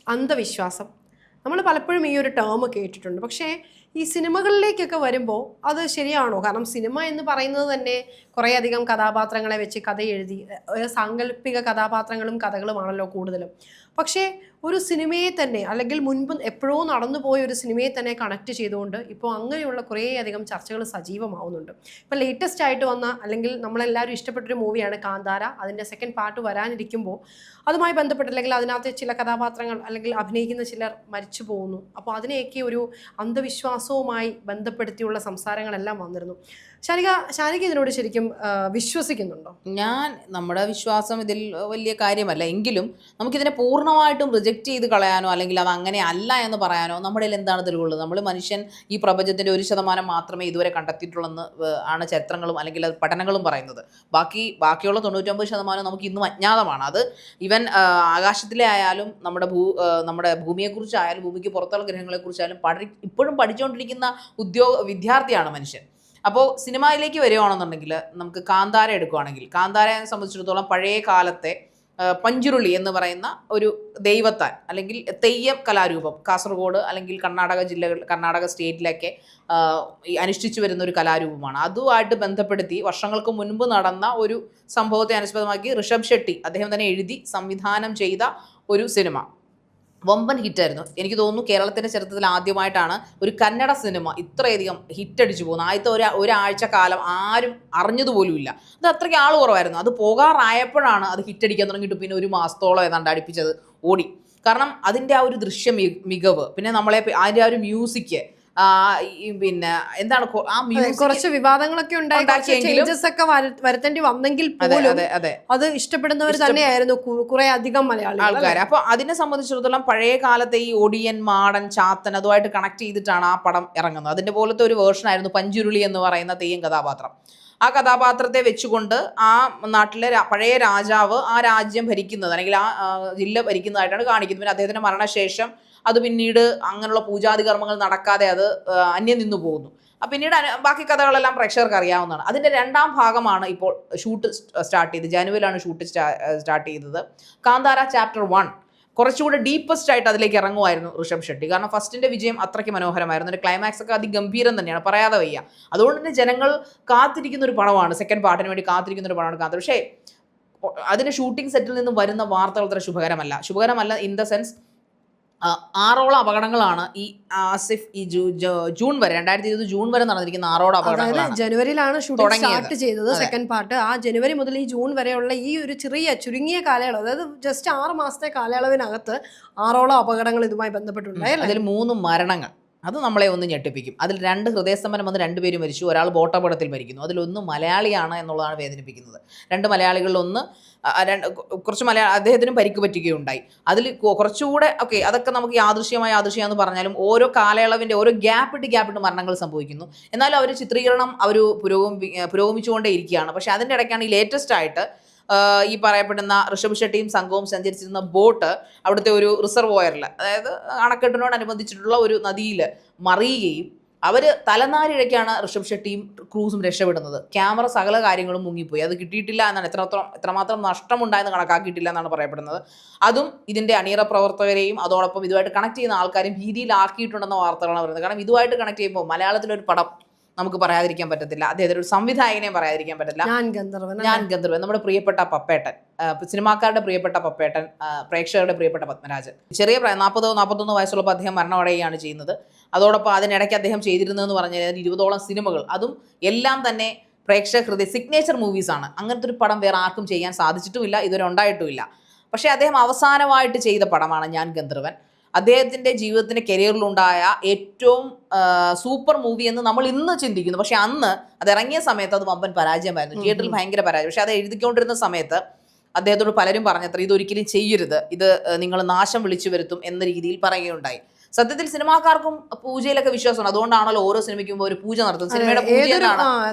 അന്ധവിശ്വാസം. നമ്മൾ പലപ്പോഴും ഈ ഒരു ടേം കേട്ടിട്ടുണ്ട്. പക്ഷേ ഈ സിനിമകളിലേക്കൊക്കെ വരുമ്പോൾ അത് ശരിയാണോ? കാരണം സിനിമ എന്ന് പറയുന്നത് തന്നെ കുറേയധികം കഥാപാത്രങ്ങളെ വെച്ച് കഥ എഴുതി സാങ്കല്പിക കഥാപാത്രങ്ങളും കഥകളുമാണല്ലോ കൂടുതലും. പക്ഷേ ഒരു സിനിമയെ തന്നെ, അല്ലെങ്കിൽ മുൻപ് എപ്പോഴോ നടന്നു പോയ ഒരു സിനിമയെ തന്നെ കണക്ട് ചെയ്തുകൊണ്ട് ഇപ്പോൾ അങ്ങനെയുള്ള കുറേയധികം ചർച്ചകൾ സജീവമാവുന്നുണ്ട്. ഇപ്പം ലേറ്റസ്റ്റ് ആയിട്ട് വന്ന, അല്ലെങ്കിൽ നമ്മളെല്ലാവരും ഇഷ്ടപ്പെട്ടൊരു മൂവിയാണ് കാന്താര. അതിൻ്റെ സെക്കൻഡ് പാർട്ട് വരാനിരിക്കുമ്പോൾ അതുമായി ബന്ധപ്പെട്ട്, അല്ലെങ്കിൽ അതിനകത്ത് ചില കഥാപാത്രങ്ങൾ അല്ലെങ്കിൽ അഭിനയിക്കുന്ന ചിലർ മരിച്ചു പോകുന്നു. അപ്പോൾ അതിനെയൊക്കെ ഒരു അന്ധവിശ്വാസവുമായി ബന്ധപ്പെടുത്തിയുള്ള സംസാരങ്ങളെല്ലാം വന്നിരുന്നു. ഷാനിക ഇതിനോട് ശരിക്കും വിശ്വസിക്കുന്നുണ്ടോ? നമ്മുടെ വിശ്വാസം ഇതിൽ വലിയ കാര്യമല്ല. എങ്കിലും നമുക്കിതിനെ പൂർണ്ണമായിട്ടും റിജക്റ്റ് ചെയ്ത് കളയാനോ അല്ലെങ്കിൽ അത് അങ്ങനെ അല്ല എന്ന് പറയാനോ നമ്മുടെ എന്താണ് തെളിവുള്ളത്? നമ്മൾ മനുഷ്യൻ ഈ പ്രപഞ്ചത്തിൻ്റെ 1% മാത്രമേ ഇതുവരെ കണ്ടെത്തിയിട്ടുള്ളെന്ന് ആണ് ചരിത്രങ്ങളും അല്ലെങ്കിൽ അത് പഠനങ്ങളും പറയുന്നത്. ബാക്കിയുള്ള 99% നമുക്ക് ഇന്നും അജ്ഞാതമാണ്. അത് ഈവൻ ആകാശത്തിലെ ആയാലും നമ്മുടെ ഭൂമിയെക്കുറിച്ചായാലും ഭൂമിക്ക് പുറത്തുള്ള ഗ്രഹങ്ങളെക്കുറിച്ചായാലും ഇപ്പോഴും പഠിച്ചുകൊണ്ടിരിക്കുന്ന വിദ്യാർത്ഥിയാണ് മനുഷ്യൻ. അപ്പോൾ സിനിമയിലേക്ക് വരികയാണെന്നുണ്ടെങ്കിൽ നമുക്ക് കാന്താര എടുക്കുകയാണെങ്കിൽ, കാന്താരയെ സംബന്ധിച്ചിടത്തോളം പഴയ കാലത്തെ പഞ്ചുരുളി എന്ന് പറയുന്ന ഒരു ദൈവത്താൻ അല്ലെങ്കിൽ തെയ്യം കലാരൂപം കാസർഗോഡ് അല്ലെങ്കിൽ കർണാടക സ്റ്റേറ്റിലൊക്കെ അനുഷ്ഠിച്ചു വരുന്ന ഒരു കലാരൂപമാണ്. അതുമായിട്ട് ബന്ധപ്പെടുത്തി വർഷങ്ങൾക്ക് മുൻപ് നടന്ന ഒരു സംഭവത്തെ അനുസ്പദമാക്കി ഋഷഭ് ഷെട്ടി അദ്ദേഹം തന്നെ എഴുതി സംവിധാനം ചെയ്ത ഒരു സിനിമ വമ്പൻ ഹിറ്റായിരുന്നു. എനിക്ക് തോന്നുന്നു കേരളത്തിൻ്റെ ചരിത്രത്തിൽ ആദ്യമായിട്ടാണ് ഒരു കന്നഡ സിനിമ ഇത്രയധികം ഹിറ്റടിച്ചു പോകുന്നത്. ആദ്യത്തെ ഒരാഴ്ച കാലം ആരും അറിഞ്ഞതുപോലുമില്ല. അത് അത്രയ്ക്ക് ആൾ കുറവായിരുന്നു. അത് പോകാറായപ്പോഴാണ് അത് ഹിറ്റടിക്കാൻ തുടങ്ങിയിട്ട് പിന്നെ ഒരു മാസത്തോളം ഏതാണ്ട് അടുപ്പിച്ചത് ഓടി. കാരണം അതിൻ്റെ ആ ഒരു ദൃശ്യ മികവ്, പിന്നെ അതിൻ്റെ ആ ഒരു മ്യൂസിക്, പിന്നെ എന്താണ് ആ മ്യൂസിക്, കുറച്ച് വിവാദങ്ങളൊക്കെ വരുത്തേണ്ടി വന്നെങ്കിൽ പോലും അത് ഇഷ്ടപ്പെടുന്നവർ തന്നെയായിരുന്നു കുറെ അധികം ആൾക്കാർ. അപ്പൊ അതിനെ സംബന്ധിച്ചിടത്തോളം പഴയ കാലത്തെ ഈ ഒടിയൻ, മാടൻ, ചാത്തൻ അതുമായിട്ട് കണക്ട് ചെയ്തിട്ടാണ് ആ പടം ഇറങ്ങുന്നത്. അതിന്റെ പോലത്തെ ഒരു വേർഷൻ ആയിരുന്നു പഞ്ചുരുളി എന്ന് പറയുന്ന തെയ്യം കഥാപാത്രം. ആ കഥാപാത്രത്തെ വെച്ചുകൊണ്ട് ആ നാട്ടിലെ പഴയ രാജാവ് ആ രാജ്യം ഭരിക്കുന്നത് അല്ലെങ്കിൽ ആ ജില്ല ഭരിക്കുന്നതായിട്ടാണ് കാണിക്കുന്നത്. പിന്നെ അദ്ദേഹത്തിന്റെ മരണശേഷം അത് പിന്നീട് അങ്ങനെയുള്ള പൂജാതി കർമ്മങ്ങൾ നടക്കാതെ അത് അന്യം നിന്നു പോകുന്നു. പിന്നീട് ബാക്കി കഥകളെല്ലാം പ്രേക്ഷകർക്ക് അറിയാവുന്നതാണ്. അതിൻ്റെ 2ാം ഭാഗമാണ് ഇപ്പോൾ ഷൂട്ട് സ്റ്റാർട്ട് ചെയ്തത്. ജനുവരിയിലാണ് ഷൂട്ട് സ്റ്റാർട്ട് ചെയ്തത്. കാന്താര ചാപ്റ്റർ 1 കുറച്ചുകൂടെ ഡീപ്പസ്റ്റ് ആയിട്ട് അതിലേക്ക് ഇറങ്ങുമായിരുന്നു ഋഷഭ് ഷെട്ടി. കാരണം ഫസ്റ്റിൻ്റെ വിജയം അത്രയ്ക്ക് മനോഹരമായിരുന്നു. അതിൻ്റെ ക്ലൈമാക്സ് ഒക്കെ അതിഗംഭീരം തന്നെയാണ്, പറയാതെ വയ്യ. അതുകൊണ്ട് തന്നെ ജനങ്ങൾ കാത്തിരിക്കുന്ന ഒരു പടമാണ്, സെക്കൻഡ് പാർട്ടിന് വേണ്ടി കാത്തിരിക്കുന്ന ഒരു പടമാണ് കാന്താര. പക്ഷേ അതിൻ്റെ ഷൂട്ടിംഗ് സെറ്റിൽ നിന്നും വരുന്ന വാർത്തകൾ അത്ര ശുഭകരമല്ല ഇൻ ദ സെൻസ് 6ഓളം അപകടങ്ങളാണ് ഈ ആസിഫ് ഈ ജൂൺ വരെ 2020 ജൂൺ വരെ നടന്നിരിക്കുന്ന 6ഓളം അപകടങ്ങളാണ്. ജനുവരിയിലാണ് ഷൂട്ടിംഗ് സ്റ്റാർട്ട് ചെയ്തത് സെക്കൻഡ് പാർട്ട്. ആ ജനുവരി മുതൽ ഈ ജൂൺ വരെയുള്ള ഈ ഒരു ചുരുങ്ങിയ കാലയളവ്, അതായത് ജസ്റ്റ് 6 മാസത്തെ കാലയളവിനകത്ത് 6ഓളം അപകടങ്ങൾ ഇതുമായി ബന്ധപ്പെട്ടുണ്ടായി. അതിൽ 3 മരണങ്ങൾ. അത് നമ്മളെ ഒന്ന് ഞെട്ടിപ്പിക്കും. അതിൽ 2 ഹൃദയസ്തംഭനം വന്ന് 2 പേര് മരിച്ചു. ഒരാൾ ബോട്ടപകടത്തിൽ മരിക്കുന്നു. അതിലൊന്ന് മലയാളിയാണ് എന്നുള്ളതാണ് വേദനിപ്പിക്കുന്നത്. 2 മലയാളികളിൽ ഒന്ന് കുറച്ച് അദ്ദേഹത്തിനും പരിക്ക് പറ്റുകയുണ്ടായി. അതിൽ കുറച്ചുകൂടെ അതൊക്കെ നമുക്ക് യാദൃശ്യമെന്ന് പറഞ്ഞാലും ഓരോ കാലയളവിൻ്റെ ഓരോ ഗ്യാപ്പിട്ട് മരണങ്ങൾ സംഭവിക്കുന്നു. എന്നാലും അവർ ചിത്രീകരണം പുരോഗമിച്ചുകൊണ്ടേ ഇരിക്കുകയാണ്. പക്ഷെ അതിൻ്റെ ഇടയ്ക്കാണ് ഈ ലേറ്റസ്റ്റ് ആയിട്ട് ഈ പറയപ്പെടുന്ന ഋഷഭ് ഷെട്ടിയും സംഘവും സഞ്ചരിച്ചിരുന്ന ബോട്ട് അവിടുത്തെ ഒരു റിസർവോയറിൽ, അതായത് അണക്കെട്ടിനോടനുബന്ധിച്ചിട്ടുള്ള ഒരു നദിയിൽ മറിയുകയും അവർ തലനാരിഴയ്ക്കാണ് ഋഷഭ് ഷെട്ടിയും ക്രൂസും രക്ഷപ്പെടുന്നത്. ക്യാമറ സകല കാര്യങ്ങളും മുങ്ങിപ്പോയി. അത് കിട്ടിയിട്ടില്ല എന്നാണ്, എത്രമാത്രം നഷ്ടമുണ്ടായെന്ന് കണക്കാക്കിയിട്ടില്ല എന്നാണ് പറയപ്പെടുന്നത്. അതും ഇതിൻ്റെ അണിയറ പ്രവർത്തകരെയും അതോടൊപ്പം ഇതുമായിട്ട് കണക്ട് ചെയ്യുന്ന ആൾക്കാരും ഭീതിയിലാക്കിയിട്ടുണ്ടെന്ന വാർത്തകളാണ് പറയുന്നത്. കാരണം ഇതുമായിട്ട് കണക്ട് ചെയ്യുമ്പോൾ മലയാളത്തിലൊരു പടം നമുക്ക് പറയാതിരിക്കാൻ പറ്റത്തില്ല, അദ്ദേഹത്തിന് ഒരു സംവിധായകനെയും പറയാതിരിക്കാൻ പറ്റില്ല. ഞാൻ ഗന്ധർവൻ നമ്മുടെ പ്രിയപ്പെട്ട പപ്പേട്ടൻ, സിനിമാക്കാരുടെ പ്രിയപ്പെട്ട പപ്പേട്ടൻ, പ്രേക്ഷകരുടെ പ്രിയപ്പെട്ട പത്മരാജൻ. ചെറിയ 40-41 വയസ്സുള്ളപ്പോൾ അദ്ദേഹം മരണമടയുകയാണ് ചെയ്യുന്നത്. അതോടൊപ്പം അതിനിടയ്ക്ക് അദ്ദേഹം ചെയ്തിരുന്നതെന്ന് പറഞ്ഞാൽ 20ഓളം സിനിമകൾ, അതും എല്ലാം തന്നെ പ്രേക്ഷക ഹൃദയ സിഗ്നേച്ചർ മൂവീസാണ്. അങ്ങനത്തെ ഒരു പടം വേറെ ആർക്കും ചെയ്യാൻ സാധിച്ചിട്ടുമില്ല, ഇതുവരെ ഉണ്ടായിട്ടുമില്ല. പക്ഷേ അദ്ദേഹം അവസാനമായിട്ട് ചെയ്ത പടമാണ് ഞാൻ ഗന്ധർവൻ. അദ്ദേഹത്തിൻ്റെ ജീവിതത്തിൻ്റെ കരിയറിലുണ്ടായ ഏറ്റവും സൂപ്പർ മൂവി എന്ന് നമ്മൾ ഇന്ന് ചിന്തിക്കുന്നു. പക്ഷെ അന്ന് അത് ഇറങ്ങിയ സമയത്ത് അത് വമ്പൻ പരാജയമായിരുന്നു, തിയേറ്ററിൽ ഭയങ്കര പരാജയം. പക്ഷെ അത് എഴുതിക്കൊണ്ടിരുന്ന സമയത്ത് അദ്ദേഹത്തോട് പലരും പറഞ്ഞത്ര ഇതൊരിക്കലും ചെയ്യരുത്, ഇത് നിങ്ങൾ നാശം വിളിച്ചു വരുത്തും എന്ന രീതിയിൽ പറയുകയുണ്ടായി. സത്യത്തിൽ സിനിമാക്കാർക്കും പൂജയിലൊക്കെ വിശ്വാസമാണ്. അതുകൊണ്ടാണല്ലോ ഓരോ സിനിമയ്ക്കും ഒരു പൂജ നടത്തുന്നത്. സിനിമയുടെ പൂജ എന്നാണ്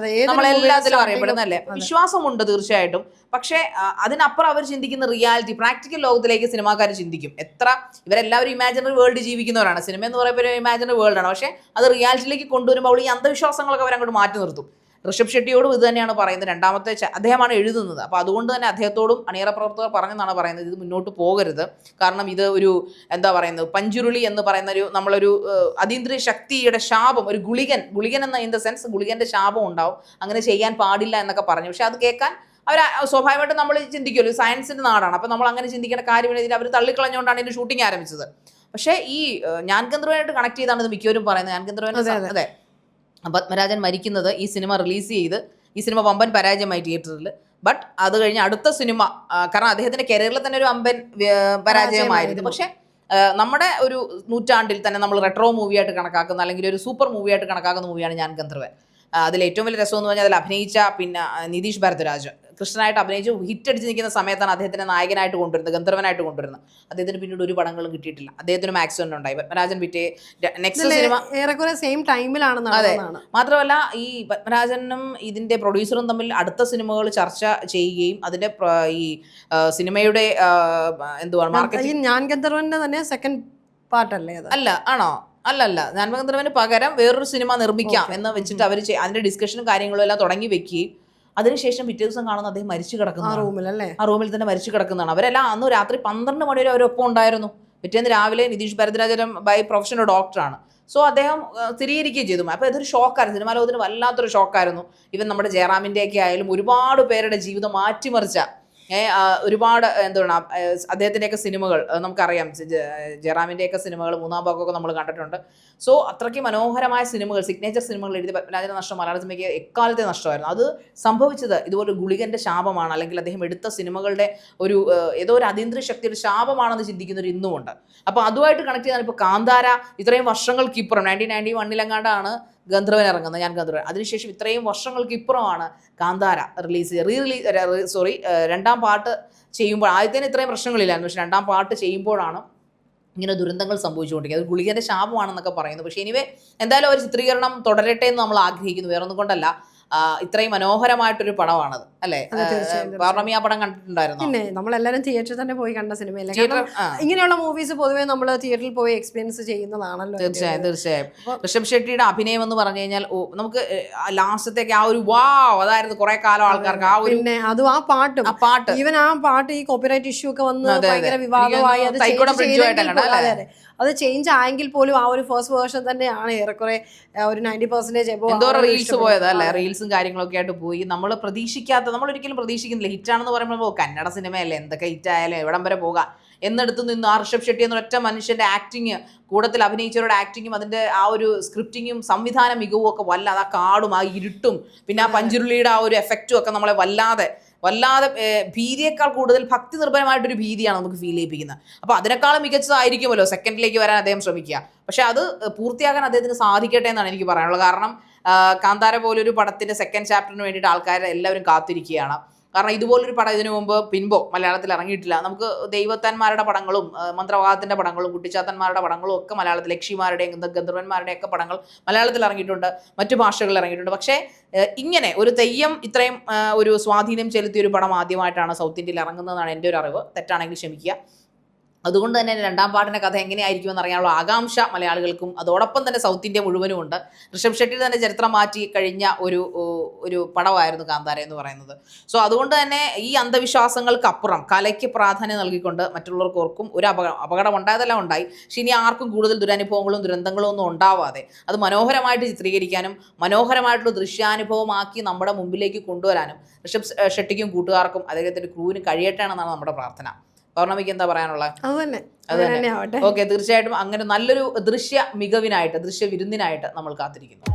നമ്മളെല്ലാത്തിലും അറിയപ്പെടുന്നതല്ലേ. വിശ്വാസമുണ്ട് തീർച്ചയായിട്ടും. പക്ഷേ അതിനപ്പുറം അവർ ചിന്തിക്കുന്ന റിയാലിറ്റി, പ്രാക്ടിക്കൽ ലോകത്തിലേക്ക് സിനിമാക്കാർ ചിന്തിക്കും. ഇവരെല്ലാവരും ഇമാജിനറി വേൾഡ് ജീവിക്കുന്നവരാണ്. സിനിമ എന്ന് പറയുമ്പോൾ ഇമാജിനറി വേൾഡാണ്. പക്ഷേ അത് റിയാലിറ്റിയിലേക്ക് കൊണ്ടുവരുമ്പോൾ ഈ അന്ധവിശ്വാസങ്ങളൊക്കെ അവരങ്ങോട്ട് മാറ്റി നിർത്തും. ഋഷഭ് ഷെട്ടിയോടും ഇത് തന്നെയാണ് പറയുന്നത്. രണ്ടാമത്തെ അദ്ദേഹമാണ് എഴുതുന്നത്. അപ്പോൾ അതുകൊണ്ട് തന്നെ അദ്ദേഹത്തോടും അണിയറ പ്രവർത്തകർ പറഞ്ഞെന്നാണ് പറയുന്നത്, ഇത് മുന്നോട്ട് പോകരുത്, കാരണം ഇത് ഒരു എന്താ പറയുന്നത് പഞ്ചുരുളി എന്ന് പറയുന്ന ഒരു നമ്മളൊരു അതീന്ദ്രിയ ശക്തിയുടെ ശാപം, ഒരു ഗുളികൻ എന്ന ഇൻ ദ സെൻസ് ഗുളികൻ്റെ ശാപം ഉണ്ടാവും, അങ്ങനെ ചെയ്യാൻ പാടില്ല എന്നൊക്കെ പറഞ്ഞു. പക്ഷെ അത് കേൾക്കാൻ അവർ സ്വാഭാവികമായിട്ടും നമ്മൾ ചിന്തിക്കുമല്ലോ, സയൻസിൻ്റെ നാടാണ്, അപ്പോൾ നമ്മൾ അങ്ങനെ ചിന്തിക്കേണ്ട കാര്യമില്ല, അവർ തള്ളിക്കളഞ്ഞുകൊണ്ടാണ് ഇതിൻ്റെ ഷൂട്ടിംഗ് ആരംഭിച്ചത്. പക്ഷേ ഈ ഞാൻ ഗന്ധർവനായിട്ട് കണക്ട് ചെയ്താണ് ഇത് മിക്കവരും പറയുന്നത്. ഞാൻ ഗന്ധർവൻ അതെ പത്മരാജൻ മരിക്കുന്നത് ഈ സിനിമ റിലീസ് ചെയ്ത് ഈ സിനിമ വമ്പൻ പരാജയമായി തിയേറ്ററിൽ. ബട്ട് അത് കഴിഞ്ഞ് അടുത്ത സിനിമ, കാരണം അദ്ദേഹത്തിന്റെ കരിയറിൽ തന്നെ ഒരു വമ്പൻ പരാജയമായിരുന്നു. പക്ഷെ നമ്മുടെ ഒരു നൂറ്റാണ്ടിൽ തന്നെ നമ്മൾ റെട്രോ മൂവിയായിട്ട് കണക്കാക്കുന്ന, അല്ലെങ്കിൽ ഒരു സൂപ്പർ മൂവിയായിട്ട് കണക്കാക്കുന്ന മൂവിയാണ് ഞാൻ ഗന്ധർവൻ. അതിൽ ഏറ്റവും വലിയ രസം എന്ന് പറഞ്ഞാൽ അതിൽ അഭിനയിച്ച പിന്നെ നിതീഷ് ഭരദ്വാജ് കൃഷ്ണനായിട്ട് അഭിനയിച്ച് ഹിറ്റ് അടിച്ച് നിൽക്കുന്ന സമയത്താണ് അദ്ദേഹത്തിനെ നായകനായിട്ട് കൊണ്ടുവരുന്നത്, ഗന്ധർവനായിട്ട് കൊണ്ടുവരുന്നത്. അദ്ദേഹത്തിന് പിന്നീട് ഒരു പടങ്ങളും കിട്ടിയിട്ടില്ല. അദ്ദേഹത്തിന് ആക്സിഡന്റ് ഉണ്ടായി. പത്മരാജൻ പിറ്റേ നെക്സ്റ്റ് സിനിമ ഏറെക്കുറെ സെയിം ടൈമിലാണ്. അതെ, മാത്രമല്ല ഈ പത്മരാജനും ഇതിന്റെ പ്രൊഡ്യൂസറും തമ്മിൽ അടുത്ത സിനിമകൾ ചർച്ച ചെയ്യുകയും അതിന്റെ ഈ സിനിമയുടെ എന്തുവാണ് മാർക്കറ്റിംഗ്, ഞാൻ ഗന്ധർവന്റെ തന്നെ സെക്കൻഡ് പാർട്ടല്ലേ അത്? അല്ല, ആണോ? അല്ലല്ല, ഞാൻ ഗന്ധർവന് പകരം വേറൊരു സിനിമ നിർമ്മിക്കാം എന്ന് വെച്ചിട്ട് അവർ അതിന്റെ ഡിസ്കഷനും കാര്യങ്ങളും എല്ലാം തുടങ്ങി വെക്കുകയും അതിനുശേഷം പിറ്റേ ദിവസം കാണുന്ന അദ്ദേഹം മരിച്ചു കിടക്കുന്ന ആ റൂമിൽ തന്നെ മരിച്ചു കിടക്കുന്നതാണ്. അവരെല്ലാം അന്ന് രാത്രി 12 മണി വരെ അവരൊപ്പം ഉണ്ടായിരുന്നു. പിറ്റേന്ന് രാവിലെ നിതീഷ് ഭരദ്വാജൻ ബൈ പ്രൊഫഷൻ ഡോക്ടറാണ്. സോ അദ്ദേഹം സ്ഥിരീകരിക്കുകയും ചെയ്തു. അപ്പോൾ ഇതൊരു ഷോക്കായിരുന്നു, സിനിമാ ലോകത്തിന് വല്ലാത്തൊരു ഷോക്കായിരുന്നു. ഇവൻ നമ്മുടെ ജയറാമിൻ്റെയൊക്കെ ആയാലും ഒരുപാട് പേരുടെ ജീവിതം മാറ്റിമറിച്ച ഒരുപാട് എന്താണ് അദ്ദേഹത്തിൻ്റെയൊക്കെ സിനിമകൾ നമുക്കറിയാം. ജയറാമിൻ്റെയൊക്കെ സിനിമകൾ മൂന്നാം ഭാഗമൊക്കെ നമ്മൾ കണ്ടിട്ടുണ്ട്. സോ അത്രയ്ക്ക് മനോഹരമായ സിനിമകൾ, സിഗ്നേച്ചർ സിനിമകൾ എഴുതി പത്മരാജന്റെ നഷ്ടം മലയാള സിനിമയ്ക്ക് എക്കാലത്തെ നഷ്ടമായിരുന്നു. അത് സംഭവിച്ചത് ഇതുപോലെ ഗുളികൻ്റെ ശാപമാണ്, അല്ലെങ്കിൽ അദ്ദേഹം എടുത്ത സിനിമകളുടെ ഒരു ഏതോ ഒരു അതീന്ദ്രിയ ശക്തിയുടെ ശാപമാണെന്ന് ചിന്തിക്കുന്നവർ ഇന്നുമുണ്ട്. അപ്പോൾ അതുമായിട്ട് കണക്ട് ചെയ്താൽ ഇപ്പോൾ കാന്താര ഇത്രയും വർഷങ്ങൾക്കിപ്പുറം 1991 ഗന്ധർവൻ ഇറങ്ങുന്നത്, ഞാൻ ഗന്ധർവൻ. അതിനുശേഷം ഇത്രയും വർഷങ്ങൾക്ക് ഇപ്പുറമാണ് കാന്താര രണ്ടാം പാർട്ട് ചെയ്യുമ്പോൾ. ആദ്യത്തേന് ഇത്രയും പ്രശ്നങ്ങളില്ലായിരുന്നു, പക്ഷെ രണ്ടാം പാർട്ട് ചെയ്യുമ്പോഴാണ് ഇങ്ങനെ ദുരന്തങ്ങൾ സംഭവിച്ചുകൊണ്ടിരിക്കുന്നത്. അത് ഗുളികൻ്റെ ശാപമാണെന്നൊക്കെ പറയുന്നു. പക്ഷേ എനിവേ എന്തായാലും ഒരു ചിത്രീകരണം തുടരട്ടെ എന്ന് നമ്മൾ ആഗ്രഹിക്കുന്നു, വേറൊന്നും കൊണ്ടല്ല. ഇത്രയും മനോഹരമായിട്ടൊരു പടമാണത് അല്ലേ? പൗർണമി ആ പടം കണ്ടിട്ടുണ്ടായിരുന്നു? പിന്നെ നമ്മളെല്ലാവരും തിയേറ്ററിൽ തന്നെ പോയി കണ്ട സിനിമയല്ലേ. ഇങ്ങനെയുള്ള മൂവീസ് പൊതുവേ നമ്മൾ തിയേറ്ററിൽ പോയി എക്സ്പീരിയൻസ് ചെയ്യുന്നതാണല്ലോ. തീർച്ചയായും. ഋഷഭ് ഷെട്ടിയുടെ അഭിനയം എന്ന് പറഞ്ഞു കഴിഞ്ഞാൽ നമുക്ക് ലാസ്റ്റത്തേക്ക് ആ ഒരു അതായിരുന്നു കുറെ കാലം ആൾക്കാർക്ക് ആ ഒരു, പിന്നെ അതും ആ പാട്ട് ഈവൻ ആ പാട്ട് ഈ കോപ്പിറൈറ്റ് ഇഷ്യൂ ഒക്കെ വന്ന് ഭയങ്കര വിവാദമായി. അത് ചേഞ്ച് ആയെങ്കിൽ പോലും ആ ഒരു ഫസ്റ്റ് വേർഷൻ തന്നെയാണ് ഏറെക്കുറെ ഒരു 90% എന്തോ റീൽസ് പോയതല്ലേ, റീൽസും കാര്യങ്ങളൊക്കെ ആയിട്ട് പോയി. നമ്മൾ ഒരിക്കലും പ്രതീക്ഷിക്കുന്നില്ല. ഹിറ്റാണെന്ന് പറയുമ്പോൾ കന്നഡ സിനിമയല്ലേ, എന്തൊക്കെ ഹിറ്റായാലും എവിടം വരെ പോകാം എന്നെടുത്ത് നിന്ന് ആ ഋഷഭ് ഷെട്ടി എന്നൊരൊറ്റ മനുഷ്യന്റെ ആക്ടിങ്, കൂടത്തിൽ അഭിനയിച്ചവരുടെ ആക്ടിങ്ങും അതിന്റെ ആ ഒരു സ്ക്രിപ്റ്റിങ്ങും സംവിധാന മികവും ഒക്കെ വല്ലാതെ, ആ കാടും ആ ഇരുട്ടും പിന്നെ ആ പഞ്ചുരുളിയുടെ ആ ഒരു എഫക്റ്റും ഒക്കെ നമ്മളെ വല്ലാതെ ഭീതിയേക്കാൾ കൂടുതൽ ഭക്തി നിർഭരമായിട്ടൊരു ഭീതിയാണ് നമുക്ക് ഫീൽ ചെയ്യിപ്പിക്കുന്നത്. അപ്പോൾ അതിനേക്കാളും മികച്ചതായിരിക്കുമല്ലോ സെക്കൻഡിലേക്ക് വരാൻ അദ്ദേഹം ശ്രമിക്കുക. പക്ഷെ അത് പൂർത്തിയാക്കാൻ അദ്ദേഹത്തിന് സാധിക്കട്ടെ എന്നാണ് എനിക്ക് പറയാനുള്ളത്. കാരണം കാന്താര പോലൊരു പടത്തിന്റെ സെക്കൻഡ് ചാപ്റ്ററിന് വേണ്ടിയിട്ട് ആൾക്കാർ എല്ലാവരും കാത്തിരിക്കുകയാണ്. കാരണം ഇതുപോലൊരു പടം ഇതിനു മുമ്പ് പിൻപോ മലയാളത്തിൽ ഇറങ്ങിയിട്ടില്ല. നമുക്ക് ദൈവത്താന്മാരുടെ പടങ്ങളും മന്ത്രവാദത്തിന്റെ പടങ്ങളും കുട്ടിച്ചാത്തന്മാരുടെ പടങ്ങളും ഒക്കെ മലയാളത്തിൽ, ലക്ഷിമാരുടെയും ഗന്ധർവന്മാരുടെയും ഒക്കെ പടങ്ങൾ മലയാളത്തിൽ ഇറങ്ങിയിട്ടുണ്ട്, മറ്റു ഭാഷകളിൽ ഇറങ്ങിയിട്ടുണ്ട്. പക്ഷേ ഇങ്ങനെ ഒരു തെയ്യം ഇത്രയും ഒരു സ്വാധീനം ചെലുത്തിയ ഒരു പടം ആദ്യമായിട്ടാണ് സൗത്ത് ഇന്ത്യയിൽ ഇറങ്ങുന്നതെന്നാണ് എൻ്റെ ഒരു അറിവ്. തെറ്റാണെങ്കിൽ ക്ഷമിക്കുക. അതുകൊണ്ട് തന്നെ രണ്ടാം പാട്ടിൻ്റെ കഥ എങ്ങനെയായിരിക്കുമെന്ന് അറിയാനുള്ള ആകാംക്ഷ മലയാളികൾക്കും അതോടൊപ്പം തന്നെ സൗത്ത് ഇന്ത്യ മുഴുവനും ഉണ്ട്. ഋഷഭ് ഷെട്ടി തന്നെ ചരിത്രം മാറ്റി കഴിഞ്ഞ ഒരു പടമായിരുന്നു കാന്താര എന്ന് പറയുന്നത്. സോ അതുകൊണ്ട് തന്നെ ഈ അന്ധവിശ്വാസങ്ങൾക്കപ്പുറം കലയ്ക്ക് പ്രാധാന്യം നൽകിക്കൊണ്ട് മറ്റുള്ളവർക്കും ഒരു അപകടം ഉണ്ടായതെല്ലാം ഉണ്ടായി. പക്ഷെ ഇനി ആർക്കും കൂടുതൽ ദുരനുഭവങ്ങളും ദുരന്തങ്ങളും ഒന്നും ഉണ്ടാവാതെ അത് മനോഹരമായിട്ട് ചിത്രീകരിക്കാനും മനോഹരമായിട്ടുള്ള ദൃശ്യാനുഭവമാക്കി നമ്മുടെ മുമ്പിലേക്ക് കൊണ്ടുവരാനും ഋഷഭ് ഷെട്ടിക്കും കൂട്ടുകാർക്കും അദ്ദേഹത്തിൻ്റെ ക്രൂവിനും കഴിയട്ടെയാണെന്നാണ് നമ്മുടെ പ്രാർത്ഥന. പൗർണമിക്ക് എന്താ പറയാനുള്ളത്? ഓക്കെ, തീർച്ചയായിട്ടും അങ്ങനെ നല്ലൊരു ദൃശ്യ മികവിനായിട്ട്, ദൃശ്യ വിരുന്നിനായിട്ട് നമ്മൾ കാത്തിരിക്കുന്നു.